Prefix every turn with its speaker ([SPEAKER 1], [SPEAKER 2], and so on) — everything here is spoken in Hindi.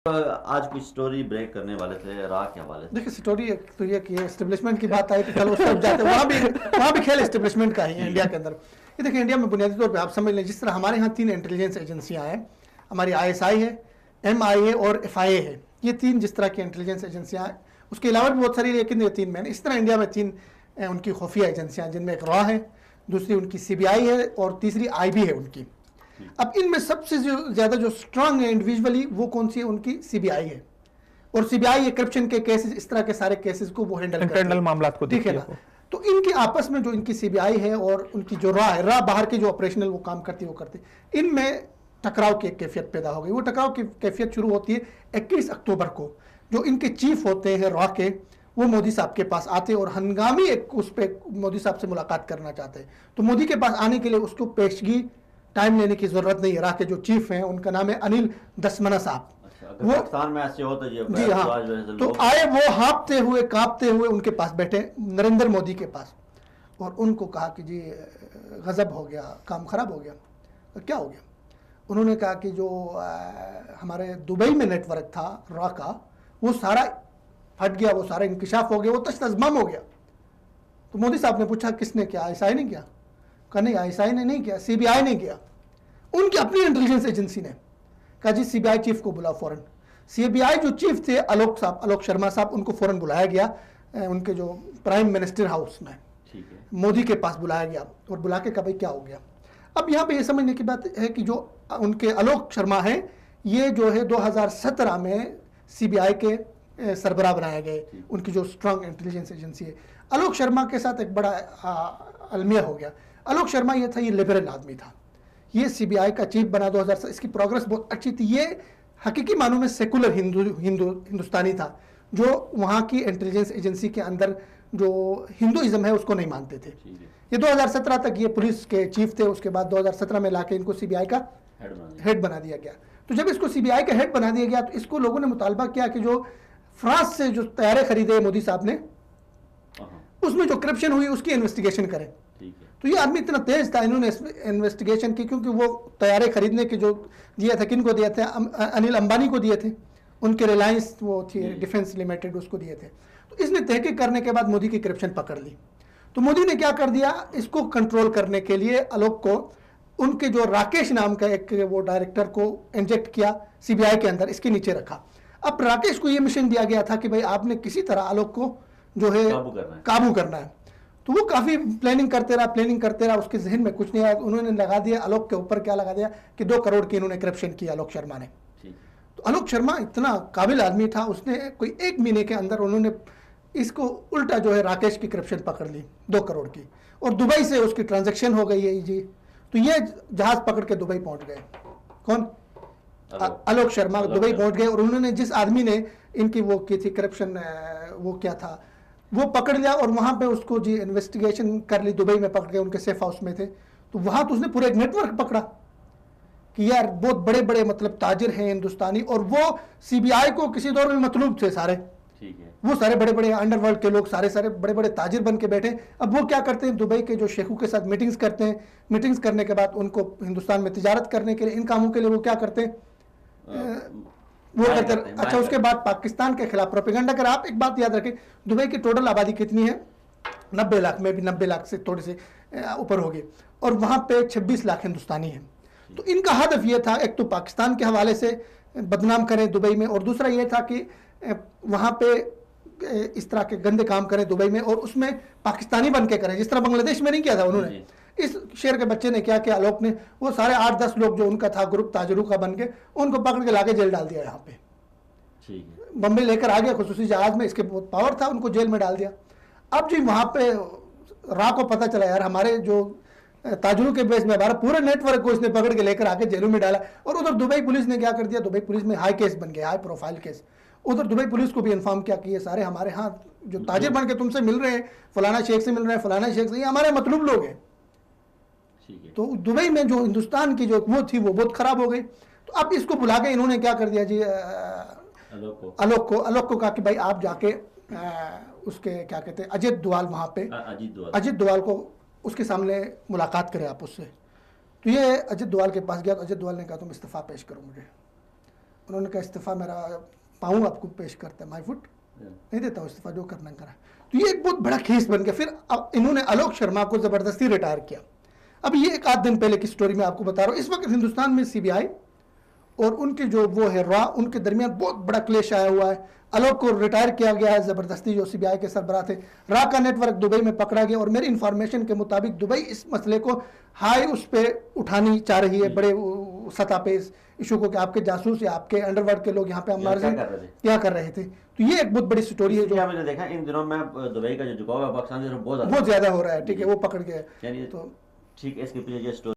[SPEAKER 1] आज कुछ स्टोरी ब्रेक करने वाले थे राह के हवाले से।
[SPEAKER 2] देखिए स्टोरी एक तो ये कि एस्टेब्लिशमेंट की बात आई तो कल उस तरफ जाते वहाँ भी खेल एस्टेब्लिशमेंट का ही है इंडिया के अंदर। ये देखिए इंडिया में बुनियादी तौर पे आप समझ लें जिस तरह हमारे यहाँ 3 इंटेलिजेंस एजेंसियाँ हैं, हमारी ISI है, MIA और FIA है। ये 3 जिस तरह की इंटेलिजेंस एजेंसियाँ हैं, उसके अलावा भी बहुत सारी, लेकिन ये 3 मैन। इस तरह इंडिया में 3 उनकी खुफिया एजेंसियाँ, जिनमें एक रॉ है, दूसरी उनकी CBI है और तीसरी IB है उनकी। अब इनमें सबसे जो ज़्यादा जो स्ट्रांग है इंडिविजुअली वो कौन सी है? उनकी CBI है। और CBI ये करप्शन के केसेस, इस तरह के सारे केसेस को वो हैंडल करती है,
[SPEAKER 3] इंटरनल मामलात को
[SPEAKER 2] ठीक है ना। तो इनके आपस में जो इनकी CBI है और उनकी जो रॉ है, रॉ बाहर के जो ऑपरेशनल वो काम करती है वो करती है, इनमें टकराव की एक कैफियत पैदा हो गई। वो टकराव की कैफियत शुरू होती है 21 अक्टूबर को। जो इनके चीफ होते हैं रॉ के, वो मोदी साहब के पास आते और हंगामी एक उस पर मोदी साहब से मुलाकात करना चाहते हैं। तो मोदी के पास आने के लिए उसको पेशगी टाइम लेने की जरूरत नहीं है। राह के जो चीफ हैं उनका नाम है अनिल दसमना साहब।
[SPEAKER 1] वो पाकिस्तान में ऐसे होता है
[SPEAKER 2] जी हाँ, तो आए वो हाँपते हुए कांपते हुए उनके पास बैठे, नरेंद्र मोदी के पास, और उनको कहा कि जी गजब हो गया, काम खराब हो गया। तो क्या हो गया? उन्होंने कहा कि जो हमारे दुबई में नेटवर्क था रॉ का, वो सारा फट गया, वो सारा इंकिशाफ हो गया, वो तश्तज़माम हो गया। तो मोदी साहब ने पूछा किसने किया? ISI ने किया? कहा नहीं, ISI ने नहीं किया, CBI ने किया, उनकी अपनी इंटेलिजेंस एजेंसी ने। कहा जी CBI चीफ को बुलाओ फौरन। CBI जो चीफ थे आलोक शर्मा साहब, उनको फौरन बुलाया गया उनके जो प्राइम मिनिस्टर हाउस में, मोदी के पास बुलाया गया और बुला के कहा भाई क्या हो गया। अब यहाँ पे ये समझने की बात है कि जो उनके आलोक शर्मा हैं, ये जो है 2017 में CBI के सरबराह बनाए गए, उनकी जो स्ट्रांग इंटेलिजेंस एजेंसी है। आलोक शर्मा के साथ एक बड़ा अलमिया हो गया। आलोक शर्मा ये था, ये लिबरल आदमी था, ये CBI का चीफ बना 2000। इसकी प्रोग्रेस बहुत अच्छी थी। ये हकीकी मानों में सेकुलर हिंदुस्तानी था, जो वहाँ की इंटेलिजेंस एजेंसी के अंदर जो हिंदुइज्म है उसको नहीं मानते थे। ये 2017 तक ये पुलिस के चीफ थे। उसके बाद 2017 में लाके इनको CBI का हेड बना दिया गया। तो जब इसको CBI का हेड बना दिया गया तो इसको लोगों ने मुतालबा किया कि जो फ्रांस से जो तैयारे खरीदे मोदी साहब ने, उसमें जो करप्शन हुई उसकी इन्वेस्टिगेशन करें। तो ये आदमी इतना तेज था, इन्होंने इन्वेस्टिगेशन की, क्योंकि वो तैयारे खरीदने के जो दिया था, किन को दिए थे? अनिल अंबानी को दिए थे, उनके रिलायंस वो थी डिफेंस लिमिटेड, उसको दिए थे। तो इसने तहकीक करने के बाद मोदी की करप्शन पकड़ ली। तो मोदी ने क्या कर दिया, इसको कंट्रोल करने के लिए आलोक को, उनके जो राकेश नाम का एक वो डायरेक्टर को इंजेक्ट किया CBI के अंदर, इसके नीचे रखा। अब राकेश को ये मिशन दिया गया था कि भाई आपने किसी तरह आलोक को जो है काबू करना है। तो वो काफ़ी प्लानिंग करते रहा, उसके जहन में कुछ नहीं आया। उन्होंने लगा दिया आलोक के ऊपर, क्या लगा दिया कि 2 करोड़ की इन्होंने करप्शन की आलोक शर्मा ने। तो आलोक शर्मा इतना काबिल आदमी था, उसने कोई 1 महीने के अंदर उन्होंने इसको उल्टा जो है राकेश की करप्शन पकड़ ली 2 करोड़ की, और दुबई से उसकी ट्रांजैक्शन हो गई है जी। तो ये जहाज़ पकड़ के दुबई पहुंच गए। कौन? आलोक शर्मा दुबई पहुंच गए, और उन्होंने जिस आदमी ने इनकी वो की थी करप्शन, वो क्या था, वो पकड़ लिया और वहाँ पे उसको जी इन्वेस्टिगेशन कर ली। दुबई में पकड़ के उनके सेफ हाउस में थे। तो वहाँ तो उसने पूरा एक नेटवर्क पकड़ा कि यार बहुत बड़े बड़े मतलब ताजिर हैं हिंदुस्तानी, और वो CBI को किसी दौर में मतलूब थे सारे। वो सारे बड़े बड़े अंडरवर्ल्ड के लोग, सारे बड़े बड़े ताजिर बन के बैठे। अब वो क्या करते हैं, दुबई के जो शेखों के साथ मीटिंग्स करते हैं। मीटिंग्स करने के बाद उनको हिंदुस्तान में तिजारत करने के लिए, इन कामों के लिए वो क्या करते हैं, वो करते हैं। अच्छा, उसके बाद पाकिस्तान के खिलाफ प्रोपेगेंडा कर। आप एक बात याद रखें, दुबई की टोटल आबादी कितनी है? 90 लाख में भी 90 लाख से थोड़े से ऊपर होगी, और वहाँ पे 26 लाख हिंदुस्तानी हैं। तो इनका हदफ ये था, एक तो पाकिस्तान के हवाले से बदनाम करें दुबई में, और दूसरा ये था कि वहाँ पे इस तरह के गंदे काम करें दुबई में, और उसमें पाकिस्तानी बन के करें, जिस तरह बांग्लादेश में नहीं किया था उन्होंने। इस शेर के बच्चे ने क्या किया, आलोक ने, वो सारे 8-10 लोग जो उनका था ग्रुप ताजरों का बन के, उनको पकड़ के लाके जेल डाल दिया। यहाँ पे बम्बई लेकर आ गया खुसूसी जहाज में, इसके बहुत पावर था, उनको जेल में डाल दिया। अब जी वहाँ पे राह को पता चला यार हमारे जो ताजरों के बेस में हमारा पूरे नेटवर्क को इसने पकड़ के लेकर आके जेलों में डाला। और उधर दुबई पुलिस ने क्या कर दिया, दुबई पुलिस में हाई केस बन गया, हाई प्रोफाइल केस। उधर दुबई पुलिस को भी इन्फॉर्म किया कि ये सारे हमारे यहाँ जो ताजिर बन के तुमसे मिल रहे हैं, फलाना शेख से मिल रहे हैं, फलाना शेख से, ये हमारे मतलूब लोग हैं। तो दुबई में जो हिंदुस्तान की जो वो थी वो बहुत खराब हो गई। तो अब इसको बुला के इन्होंने क्या कर दिया जी, आलोक को कहा कि भाई आप जाके उसके क्या कहते हैं अजित डोवाल, वहाँ पे अजित डोवाल को उसके सामने मुलाकात करें आप उससे। तो ये अजित डोवाल के पास गया, तो अजित डोवाल ने कहा तुम इस्तीफा पेश करो मुझे। उन्होंने कहा इस्तीफा मेरा पाऊँ आपको पेश करते हैं, माई फुट नहीं देता हूँ इस्तीफा, जो करना करा। तो ये एक बहुत बड़ा केस बन गया। फिर अब इन्होंने आलोक शर्मा को ज़बरदस्ती रिटायर किया। अब ये एक आध दिन पहले की स्टोरी मैं आपको बता रहा हूँ। इस वक्त हिंदुस्तान में सीबीआई और उनके जो वो है रॉ, उनके दरमियान बहुत बड़ा क्लेश आया हुआ है। आलोक को रिटायर किया गया है ज़बरदस्ती, जो सीबीआई के सरबराह थे। रॉ का नेटवर्क दुबई में पकड़ा गया और मेरी इंफॉर्मेशन के मुताबिक दुबई इस मसले को हाई उस पर उठानी चाह रही है, बड़े सतह पे इस इशू को, कि आपके जासूस या आपके अंडरवर्ल्ड के लोग यहाँ पे हमारे क्या कर रहे थे। तो ये एक बहुत बड़ी स्टोरी है जो
[SPEAKER 1] मैंने देखा इन दिनों में दुबई का जो झुकाव है पाकिस्तान से
[SPEAKER 2] बहुत ज़्यादा हो रहा है। ठीक है, वो पकड़ गए
[SPEAKER 1] यानी
[SPEAKER 2] तो
[SPEAKER 1] ठीक है, इसके पीछे ये स्टोरी